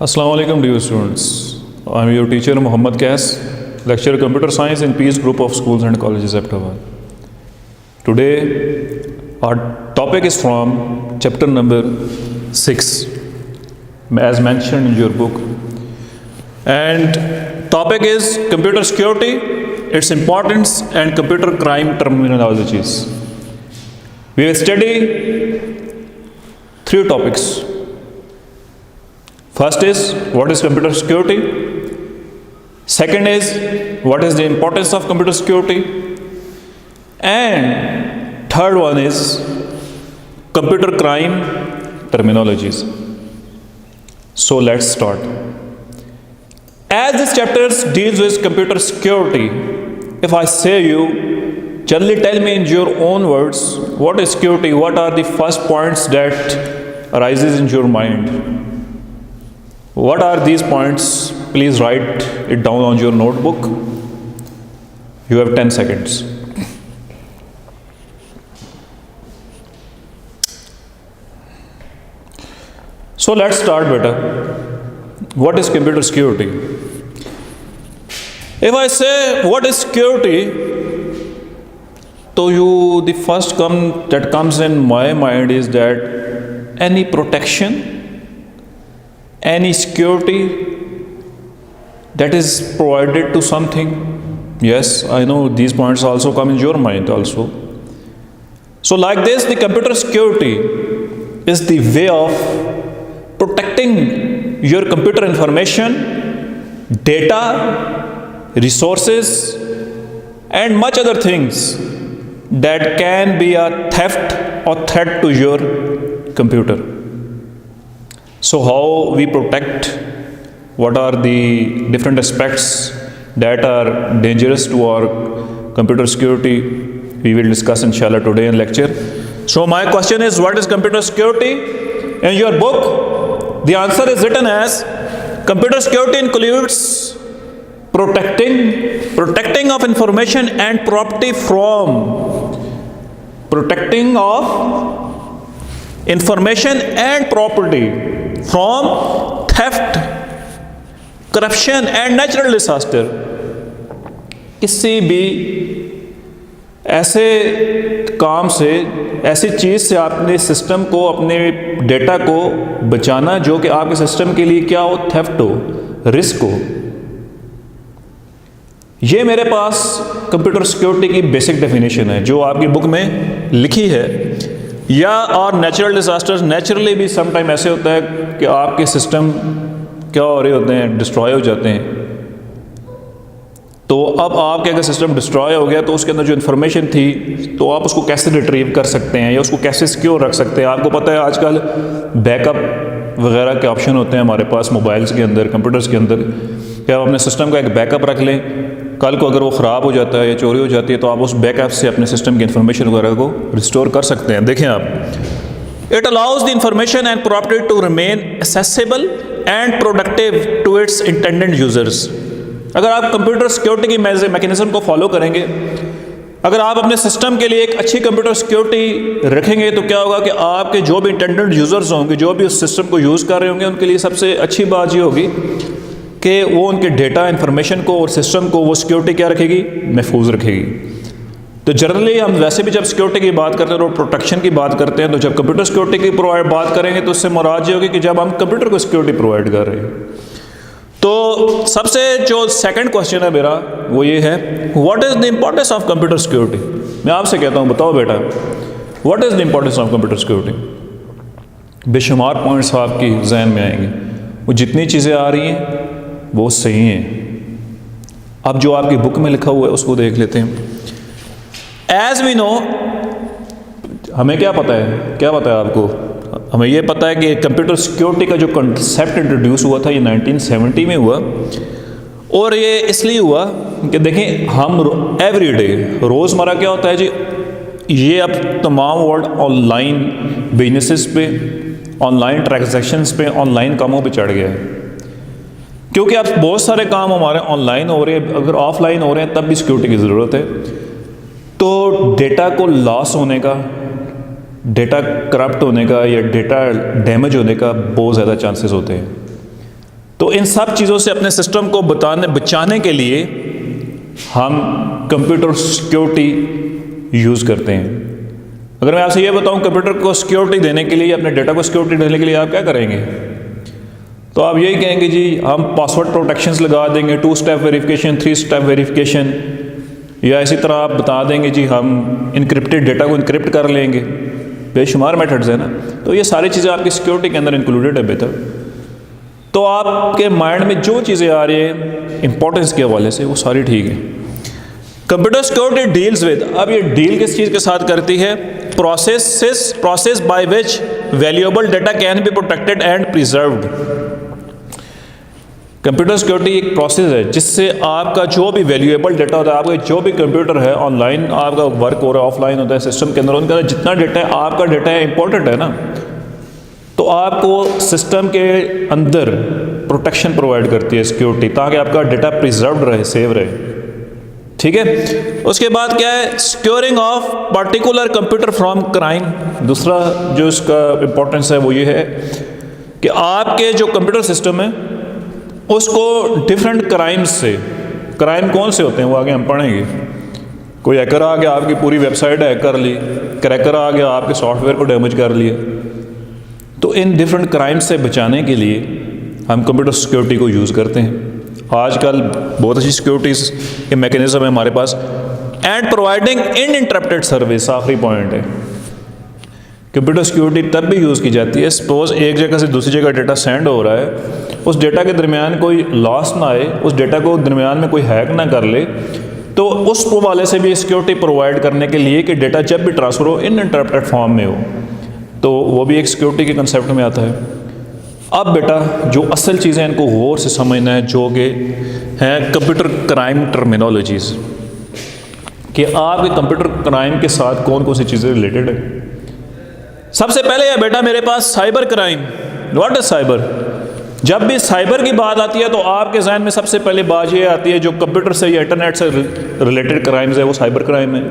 Assalamu alaikum dear students. I am your teacher Muhammad Qais, lecturer Computer Science in Peace Group of Schools and Colleges Aptawad. Today our topic is from chapter number 6 as mentioned in your book, and topic is computer security, its importance and computer crime terminologies. We will study 3 topics. First is what is computer security. Second is what is the importance of computer security. And third one is computer crime terminologies. So let's start. As this chapter deals with computer security, if I say you, generally tell me in your own words, what is security? What are the first points that arises in your mind? What are these points? Please write it down on your notebook. You have 10 seconds. So let's start, beta. What is computer security? If I say what is security, to you the first that comes in my mind is that any protection, any security that is provided to something. Yes, I know these points also come in your mind also. So like this, the computer security is the way of protecting your computer information, data, resources, and much other things that can be a theft or threat to your computer. So how we protect, what are the different aspects that are dangerous to our computer security, we will discuss inshallah today in lecture. So my question is, what is computer security? In your book, the answer is written as computer security includes protecting of information and property from protecting of information and property from theft, corruption and natural disaster. किसी भी ऐसे काम से, ऐसी चीज़ से आपने system को, अपने डेटा को बचाना जो कि आपके सिस्टम के लिए क्या हो, थेफ्ट हो, रिस्क हो. ये मेरे पास कंप्यूटर सिक्योरिटी की बेसिक डेफिनेशन है जो आपकी बुक में लिखी है. या और नेचुरल डिज़ास्टर्स, नेचुरली भी सम टाइम ऐसे होता है कि आपके सिस्टम क्या हो रहे होते हैं, डिस्ट्रॉय हो जाते हैं. तो अब आपके अगर सिस्टम डिस्ट्रॉय हो गया तो उसके अंदर जो इन्फॉर्मेशन थी तो आप उसको कैसे रिट्रीव कर सकते हैं या उसको कैसे सिक्योर रख सकते हैं. आपको पता है आजकल बैकअप वगैरह के ऑप्शन होते हैं हमारे पास मोबाइल्स के अंदर, कंप्यूटर्स के अंदर, कि आप अपने सिस्टम का एक बैकअप रख लें. कल को अगर वो ख़राब हो जाता है या चोरी हो जाती है तो आप उस बैकअप से अपने सिस्टम की इन्फॉर्मेशन वगैरह को रिस्टोर कर सकते हैं. देखें आप, it allows the information and property to remain accessible and productive to its intended users. अगर आप कंप्यूटर सिक्योरिटी की मैकेनिज्म को फॉलो करेंगे, अगर आप अपने सिस्टम के लिए एक अच्छी कंप्यूटर सिक्योरिटी रखेंगे तो क्या होगा कि आपके जो भी इंटेंडेड यूज़र्स होंगे, जो भी उस सिस्टम को यूज़ कर रहे होंगे, उनके लिए सबसे अच्छी बात ये होगी कि वो उनके डेटा, इन्फॉर्मेशन को और सिस्टम को वो सिक्योरिटी क्या रखेगी, महफूज रखेगी. तो जनरली हम वैसे भी जब सिक्योरिटी की बात करते हैं और प्रोटेक्शन की बात करते हैं, तो जब कंप्यूटर सिक्योरिटी की बात करेंगे तो उससे मुराद ये होगी कि जब हम कंप्यूटर को सिक्योरिटी प्रोवाइड कर रहे हैं. तो सबसे जो सेकंड क्वेश्चन है मेरा वो ये है, what is the importance of computer security. मैं आपसे कहता हूँ, बताओ बेटा, what is the importance of computer security. बेशुमार पॉइंट्स आपकी जहन में आएंगे. वो जितनी चीज़ें आ रही हैं वो सही हैं. अब जो आपकी बुक में लिखा हुआ है उसको देख लेते हैं. एज वी नो, हमें क्या पता है आपको, हमें ये पता है कि कंप्यूटर सिक्योरिटी का जो कंसेप्ट इंट्रोड्यूस हुआ था ये 1970 में हुआ. और ये इसलिए हुआ कि देखें, हम एवरीडे, रोज़मर्रा क्या होता है जी, ये अब तमाम वर्ल्ड ऑनलाइन बिजनेसेस पे, ऑनलाइन ट्रांजैक्शंस पे, ऑनलाइन कामों पे चढ़ गया है. क्योंकि अब बहुत सारे काम हमारे ऑनलाइन हो रहे हैं, अगर ऑफलाइन हो रहे हैं तब भी सिक्योरिटी की ज़रूरत है. तो डेटा को लॉस होने का, डेटा करप्ट होने का या डेटा डैमेज होने का बहुत ज़्यादा चांसेस होते हैं. तो इन सब चीज़ों से अपने सिस्टम को बचाने के लिए हम कंप्यूटर सिक्योरिटी यूज़ करते हैं। अगर मैं आपसे ये बताऊं कंप्यूटर को सिक्योरिटी देने के लिए, अपने डेटा को सिक्योरिटी देने के लिए आप क्या करेंगे, तो आप यही कहेंगे जी हम पासवर्ड प्रोटेक्शंस लगा देंगे, 2 स्टेप वेरिफिकेशन, 3 स्टेप वेरिफिकेशन, या इसी तरह आप बता देंगे जी हम इनक्रिप्टेड डेटा को इनक्रिप्ट कर लेंगे। बेशुमार मेथड्स है ना। तो ये सारी चीज़ें आपकी सिक्योरिटी के अंदर इंक्लूडेड है बेहतर। तो आपके माइंड में जो चीज़ें आ रही है इंपॉर्टेंस के हवाले से वो सारी ठीक है। कंप्यूटर सिक्योरिटी डील्स विद, अब ये डील किस चीज़ के साथ करती है, process by which valuable data can be protected and preserved. Computer security एक प्रोसेस है जिससे आपका जो भी वैल्यूएबल डेटा होता है, आपका जो भी कंप्यूटर है, ऑनलाइन आपका वर्क हो रहा है, ऑफलाइन होता है सिस्टम के अंदर, उनका जितना डेटा है, आपका डेटा है इंपॉर्टेंट है ना, तो आपको सिस्टम के अंदर प्रोटेक्शन प्रोवाइड करती है सिक्योरिटी, ताकि आपका डेटा प्रिजर्व्ड रहे, सेव रहे। ठीक है। उसके बाद क्या है, securing of particular computer from crime. दूसरा जो इसका इंपॉर्टेंस है वो ये है कि आपके जो कंप्यूटर सिस्टम है उसको डिफरेंट क्राइम्स से, क्राइम कौन से होते हैं वो आगे हम पढ़ेंगे। कोई हैकर आ गया आपकी पूरी वेबसाइट हैक कर ली, क्रैकर आ गया आपके सॉफ्टवेयर को डैमेज कर लिया, तो इन डिफरेंट क्राइम्स से बचाने के लिए हम कंप्यूटर सिक्योरिटी को यूज़ करते हैं। आजकल बहुत अच्छी सिक्योरिटीज़ के मैकेनिज्म है हमारे पास। एंड प्रोवाइडिंग अनइंटरप्टेड सर्विस, आखिरी पॉइंट है। कंप्यूटर सिक्योरिटी तब भी यूज़ की जाती है, सपोज एक जगह से दूसरी जगह डेटा सेंड हो रहा है, उस डेटा के दरमियान कोई लॉस ना आए, उस डेटा को दरमियान में कोई हैक ना कर ले, तो उस वाले से भी सिक्योरिटी प्रोवाइड करने के लिए कि डेटा जब भी ट्रांसफ़र हो अनइंटरप्टेड फॉर्म में हो, तो वो भी एक सिक्योरिटी के कंसेप्ट में आता है। अब बेटा जो असल चीज़ें इनको गौर से समझना है, जो कि हैं कंप्यूटर क्राइम टर्मिनोलॉजीज़, कि आपके कंप्यूटर क्राइम के साथ कौन कौन सी चीज़ें रिलेटेड है। सबसे पहले है बेटा मेरे पास cyber crime. What is cyber? जब भी साइबर की बात आती है तो आपके जहन में सबसे पहले बात ये आती है जो कंप्यूटर से या इंटरनेट से रिलेटेड क्राइम्स है वो साइबर क्राइम है।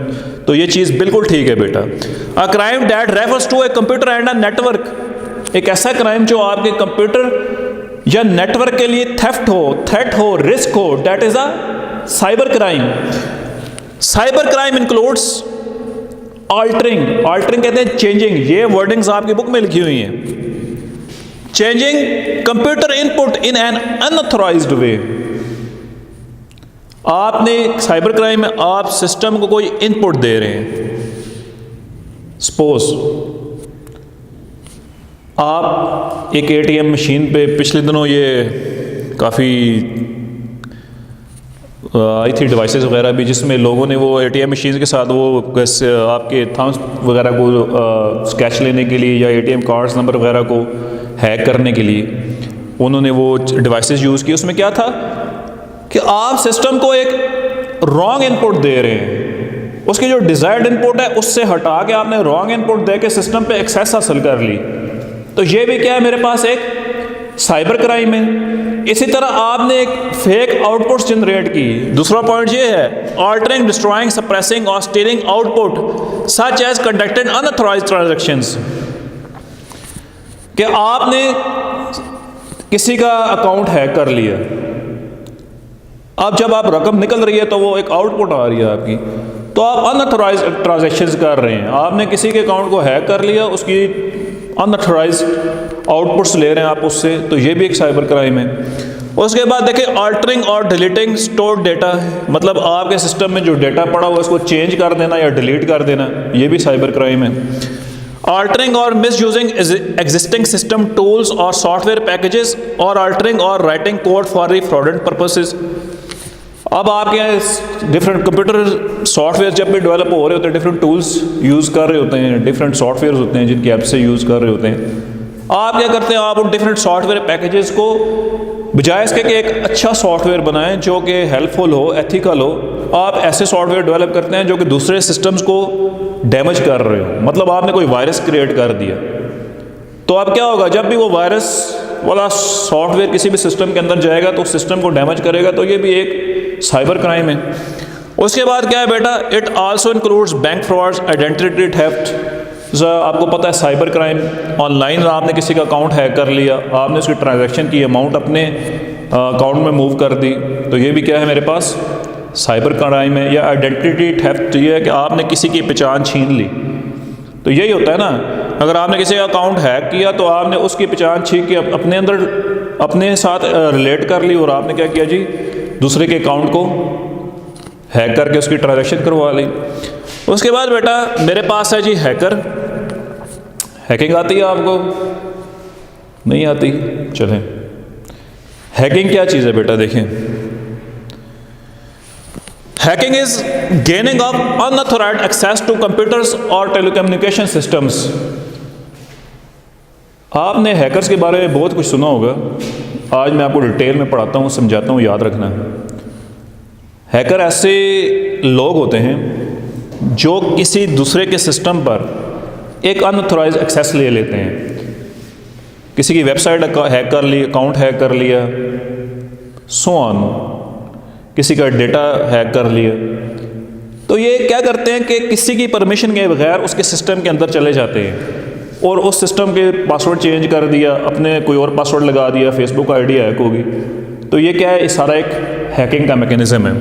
तो ये चीज़ बिल्कुल ठीक है बेटा। A crime that refers to a computer and a network, एक ऐसा क्राइम जो आपके कंप्यूटर या नेटवर्क के लिए थेफ्ट हो, थ्रेट हो, रिस्क हो, that is a cyber crime. Cyber crime includes altering, altering कहते हैं चेंजिंग, ये वर्डिंग्स आपकी बुक में लिखी हुई हैं। Changing computer input in an unauthorised way, आपने साइबर क्राइम में आप सिस्टम को कोई इनपुट दे रहे हैं। सपोज आप एक एटीएम मशीन पे, पिछले दिनों ये काफ़ी आई थी डिवाइसेस वगैरह भी, जिसमें लोगों ने वो एटीएम मशीन के साथ वो आपके थम्स वगैरह को स्केच लेने के लिए या एटीएम कार्ड्स नंबर वगैरह को हैक करने के लिए उन्होंने वो डिवाइसेस यूज़ की। उसमें क्या था कि आप सिस्टम को एक रॉन्ग इनपुट दे रहे हैं, उसकी जो डिज़ायर्ड इनपुट है उससे हटा के आपने रॉन्ग इनपुट दे के सिस्टम पे एक्सेस हासिल कर ली। तो ये भी क्या है, मेरे पास एक साइबर क्राइम है। इसी तरह आपने एक फेक आउटपुट जनरेट की। दूसरा पॉइंट ये है ऑल्टरिंग, डिस्ट्रॉइंग, सप्रेसिंग और stealing output such as conducted unauthorized transactions, कि आपने किसी का अकाउंट हैक कर लिया, अब जब आप रकम निकल रही है तो वो एक आउटपुट आ रही है आपकी, तो आप अनऑथराइज्ड ट्रांजैक्शंस कर रहे हैं। आपने किसी के अकाउंट को हैक कर लिया, उसकी अनऑथराइज्ड आउटपुट्स ले रहे हैं आप उससे, तो ये भी एक साइबर क्राइम है। उसके बाद देखिए ऑल्टरिंग और डिलीटिंग स्टोर्ड डेटा, मतलब आपके सिस्टम में जो डेटा पड़ा हुआ है उसको चेंज कर देना या डिलीट कर देना, ये भी साइबर क्राइम है। ऑल्टरिंग और मिसयूजिंग एग्जिस्टिंग सिस्टम टूल्स और सॉफ्टवेयर पैकेजेस, और ऑल्टरिंग और राइटिंग कोड फॉर फ्रॉडेंट पर्पसेस। अब आपके यहाँ डिफरेंट कंप्यूटर सॉफ्टवेयर जब भी डेवलप हो रहे होते हैं, डिफरेंट टूल्स यूज़ कर रहे होते हैं, डिफरेंट सॉफ्टवेयर होते हैं जिनकी ऐप से यूज़ कर रहे होते हैं। आप क्या करते हैं, आप उन डिफरेंट सॉफ्टवेयर पैकेजेस को बजाय इसके कि एक अच्छा सॉफ्टवेयर बनाएं जो कि हेल्पफुल हो, एथिकल हो, आप ऐसे सॉफ्टवेयर डेवलप करते हैं जो कि दूसरे सिस्टम्स को डैमेज कर रहे हो। मतलब आपने कोई वायरस क्रिएट कर दिया, तो अब क्या होगा, जब भी वो वायरस वाला सॉफ्टवेयर किसी भी सिस्टम के अंदर जाएगा तो सिस्टम को डैमेज करेगा, तो ये भी एक साइबर क्राइम है। उसके बाद क्या है बेटा, it also includes bank frauds, identity theft. आपको पता है साइबर क्राइम ऑनलाइन, आपने किसी का अकाउंट हैक कर लिया, आपने उसकी ट्रांजैक्शन की अमाउंट अपने अकाउंट में मूव कर दी, तो ये भी क्या है मेरे पास साइबर क्राइम है। या आइडेंटिटी थेफ्ट, ये है कि आपने किसी की पहचान छीन ली। तो यही होता है ना, अगर आपने किसी का अकाउंट हैक किया तो आपने उसकी पहचान छीन के अपने अंदर अपने साथ रिलेट कर ली और आपने क्या किया जी, दूसरे के अकाउंट को हैक करके उसकी ट्रांजैक्शन करवा ली। उसके बाद बेटा मेरे पास है जी हैकर। हैकिंग आती है आपको? नहीं आती? चलें, हैकिंग क्या चीज़ है बेटा, देखें। Hacking is gaining of unauthorized access to computers और टेलीकम्युनिकेशन सिस्टम्स। आपने हैकर्स के बारे में बहुत कुछ सुना होगा, आज मैं आपको डिटेल में पढ़ाता हूँ, समझाता हूँ, याद रखना। हैकर ऐसे लोग होते हैं जो किसी दूसरे के सिस्टम पर एक अनऑथोराइज्ड एक्सेस ले लेते हैं। किसी की वेबसाइट हैक कर ली, अकाउंट हैक कर लिया, सो ऑन, किसी का डेटा हैक कर लिया। तो ये क्या करते हैं कि किसी की परमिशन के बगैर उसके सिस्टम के अंदर चले जाते हैं और उस सिस्टम के पासवर्ड चेंज कर दिया, अपने कोई और पासवर्ड लगा दिया, फेसबुक आईडी हैक होगी। तो ये क्या है, ये सारा एक हैकिंग का मैकेनिज्म है।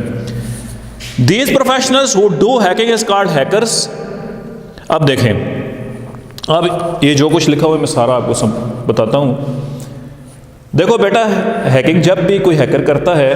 These professionals who do hacking is called hackers. अब देखें, अब ये जो कुछ लिखा हुआ है मैं सारा आपको सब बताता हूँ। देखो बेटा, हैकिंग जब भी कोई हैकर करता है,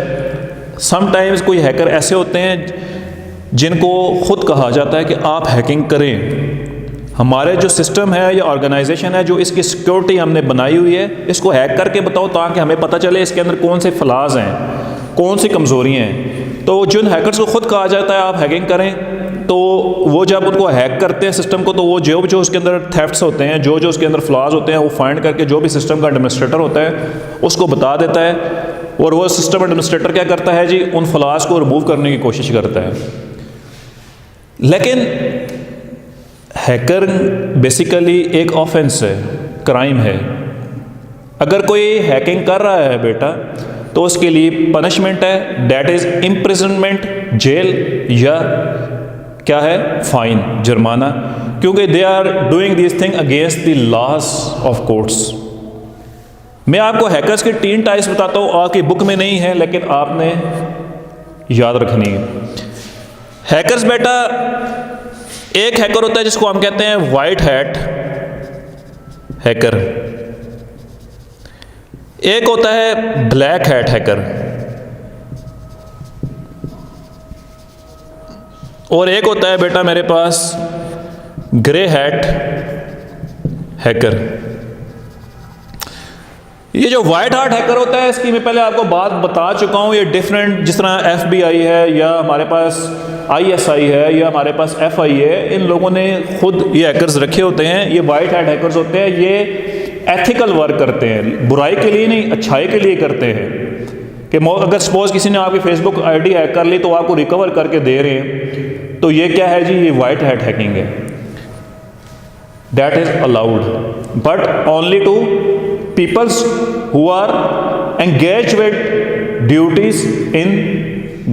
समटाइम्स कोई हैकर ऐसे होते हैं जिनको खुद कहा जाता है कि आप हैकिंग करें। हमारे जो सिस्टम है या ऑर्गेनाइजेशन है, जो इसकी सिक्योरिटी हमने बनाई हुई है, इसको हैक करके बताओ ताकि हमें पता चले इसके अंदर कौन से फ्लाज हैं, कौन सी कमज़ोरियाँ हैं। तो जिन हैकर्स को खुद कहा जाता है आप हैकिंग करें, तो वो जब उनको हैक करते हैं सिस्टम को, तो वो जो उसके अंदर थेफ्ट्स होते हैं, जो उसके अंदर फ्लाज होते हैं, वो फाइंड करके जो भी सिस्टम का एडमिनिस्ट्रेटर होता है उसको बता देता है। और वो सिस्टम एडमिनिस्ट्रेटर क्या करता है जी, उन फ्लाज को रिमूव करने की कोशिश करता है। लेकिन हैकर बेसिकली एक ऑफेंस है, क्राइम है। अगर कोई हैकिंग कर रहा है बेटा, तो उसके लिए पनिशमेंट है, दैट इज इम्प्रिजनमेंट, जेल, या क्या है, फाइन, जुर्माना, क्योंकि they are doing this thing against the laws of courts. मैं आपको हैकर्स के 3 टाइप्स बताता हूँ, आपकी बुक में नहीं है लेकिन आपने याद रखनी है। हैकर्स बेटा, एक हैकर होता है जिसको हम कहते हैं वाइट हैट हैकर, एक होता है ब्लैक हैट हैकर, और एक होता है बेटा मेरे पास ग्रे हैट हैकर। ये जो वाइट हैट हैकर होता है, इसकी मैं पहले आपको बात बता चुका हूँ। ये डिफरेंट, जिस तरह FBI है या हमारे पास ISI है या हमारे पास FI है, इन लोगों ने खुद ये हैकर्स रखे होते हैं। ये वाइट हैट हैकर्स होते हैं, ये एथिकल वर्क करते हैं, बुराई के लिए नहीं, अच्छाई के लिए करते हैं। कि अगर सपोज किसी ने आपकी फेसबुक ID हैक कर ली तो आपको रिकवर करके दे रहे हैं, तो ये क्या है जी, ये वाइट हैट हैकिंग है। That is allowed but only to peoples who are engaged with duties in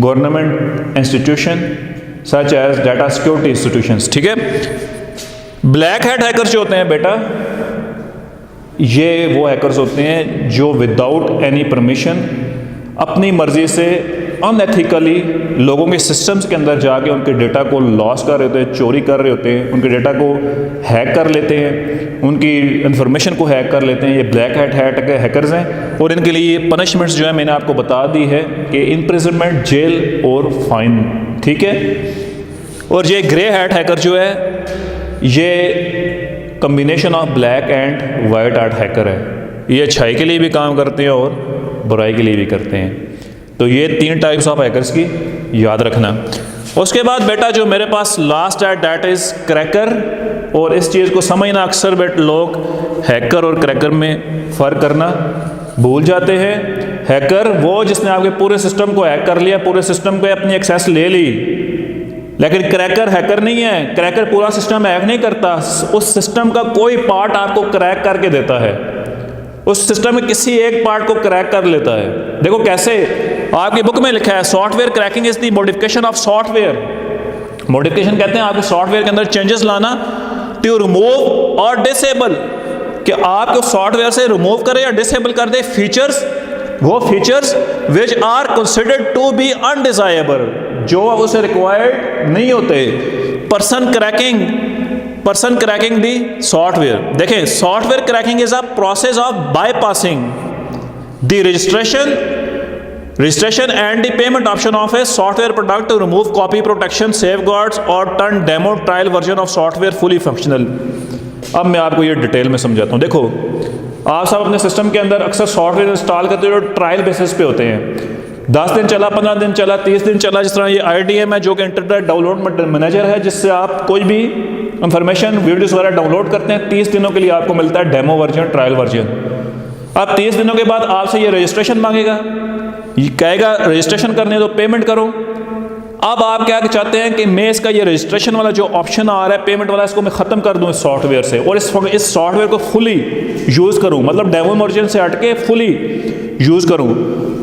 government institution such as data security institutions, ठीक है। ब्लैक हैट हैकर्स जो होते हैं बेटा, ये वो हैकर्स होते हैं जो विदाउट एनी परमिशन अपनी मर्जी से अनएथिकली लोगों के सिस्टम्स के अंदर जाके उनके डेटा को लॉस कर रहे होते हैं, चोरी कर रहे होते हैं, उनके डेटा को हैक कर लेते हैं, उनकी इन्फॉर्मेशन को हैक कर लेते हैं। ये ब्लैक हैट हैकर्स हैं और इनके लिए पनिशमेंट्स जो है मैंने आपको बता दी है कि इम्प्रिजनमेंट, जेल और फाइन, ठीक है। और ये ग्रे हैट हैकर जो है, ये combination of black and white hat hacker है। ये अच्छाई के लिए भी काम करते हैं और बुराई के लिए भी करते हैं। तो ये 3 टाइप्स ऑफ हैकर्स की याद रखना। उसके बाद बेटा जो मेरे पास लास्ट है, दैट इज क्रैकर। और इस चीज़ को समझना, अक्सर लोग हैकर और क्रैकर में फ़र्क करना भूल जाते हैं। हैकर वो जिसने आपके पूरे सिस्टम को हैक कर लिया, पूरे सिस्टम को अपनी एक्सेस ले ली, लेकिन क्रैकर हैकर नहीं है। क्रैकर पूरा सिस्टम हैक नहीं करता, उस सिस्टम का कोई पार्ट आपको क्रैक करके देता है, उस सिस्टम में किसी एक पार्ट को क्रैक कर लेता है। देखो कैसे, आपकी बुक में लिखा है software cracking is the modification of software. Modification कहते हैं आपके सॉफ्टवेयर के अंदर चेंजेस लाना टू रिमूव और डिसेबल, कि आपको सॉफ्टवेयर से रिमूव करे या डिसेबल कर दे फीचर्स वो features which are considered to be undesirable, जो उसे रिक्वायर्ड नहीं होते। पर्सन क्रैकिंग दी सॉफ्टवेयर, देखें software cracking is a process of bypassing the registration and the payment option of a software product to remove copy protection, safeguards और turn demo trial version of software fully functional। अब मैं आपको ये detail में समझाता हूँ। देखो आप सब अपने सिस्टम के अंदर अक्सर सॉफ्टवेयर इंस्टॉल करते हो जो ट्रायल बेसिस पे होते हैं। 10 दिन चला, 15 दिन चला, 30 दिन चला। जिस तरह ये IDM है जो कि इंटरनेट डाउनलोड मैनेजर है, जिससे आप कोई भी इंफॉर्मेशन वीडियोस वगैरह डाउनलोड करते हैं। 30 दिनों के लिए आपको मिलता है डेमो वर्जन, ट्रायल वर्जन। अब 30 दिनों के बाद आपसे ये रजिस्ट्रेशन मांगेगा, ये कहेगा रजिस्ट्रेशन करने दो, पेमेंट करो। अब आप क्या चाहते हैं कि मैं इसका ये रजिस्ट्रेशन वाला जो ऑप्शन आ रहा है पेमेंट वाला, इसको मैं ख़त्म कर दूं इस सॉफ्टवेयर से और इस सॉफ्टवेयर को फुली यूज़ करूं, मतलब डेमो वर्जन से हट के फुली यूज़ करूं।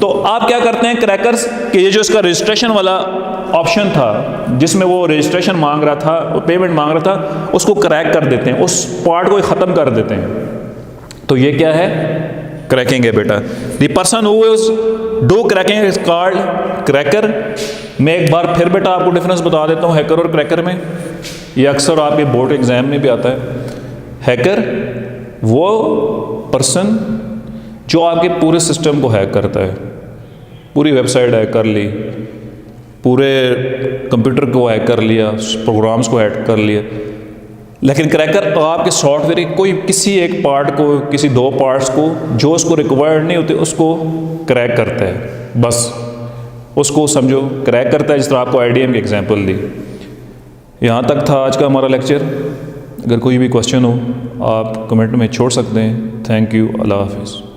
तो आप क्या करते हैं क्रैकर्स कि ये जो इसका रजिस्ट्रेशन वाला ऑप्शन था जिसमें वो रजिस्ट्रेशन मांग रहा था, वो पेमेंट मांग रहा था, उसको क्रैक कर देते हैं, उस पार्ट को ख़त्म कर देते हैं। तो ये क्या है? क्रैकिंग है बेटा। The person who is do cracking is called cracker. मैं एक बार फिर बेटा आपको डिफरेंस बता देता हूँ हैकर और क्रैकर में। ये अक्सर आपके बोर्ड एग्जाम में भी आता है। हैकर वो पर्सन जो आपके पूरे सिस्टम को हैक करता है, पूरी वेबसाइट हैक कर ली, पूरे कंप्यूटर को हैक कर लिया, प्रोग्राम्स को हैक कर लिया। लेकिन क्रैकर आपके सॉफ्टवेयर के कोई किसी एक पार्ट को, किसी 2 पार्ट्स को जो उसको रिक्वायर्ड नहीं होते उसको क्रैक करता है। बस उसको समझो क्रैक करता है, जिस तरह आपको IDM की एग्जांपल दी। यहाँ तक था आज का हमारा लेक्चर। अगर कोई भी क्वेश्चन हो आप कमेंट में छोड़ सकते हैं। Thank you. अल्लाह हाफिज़।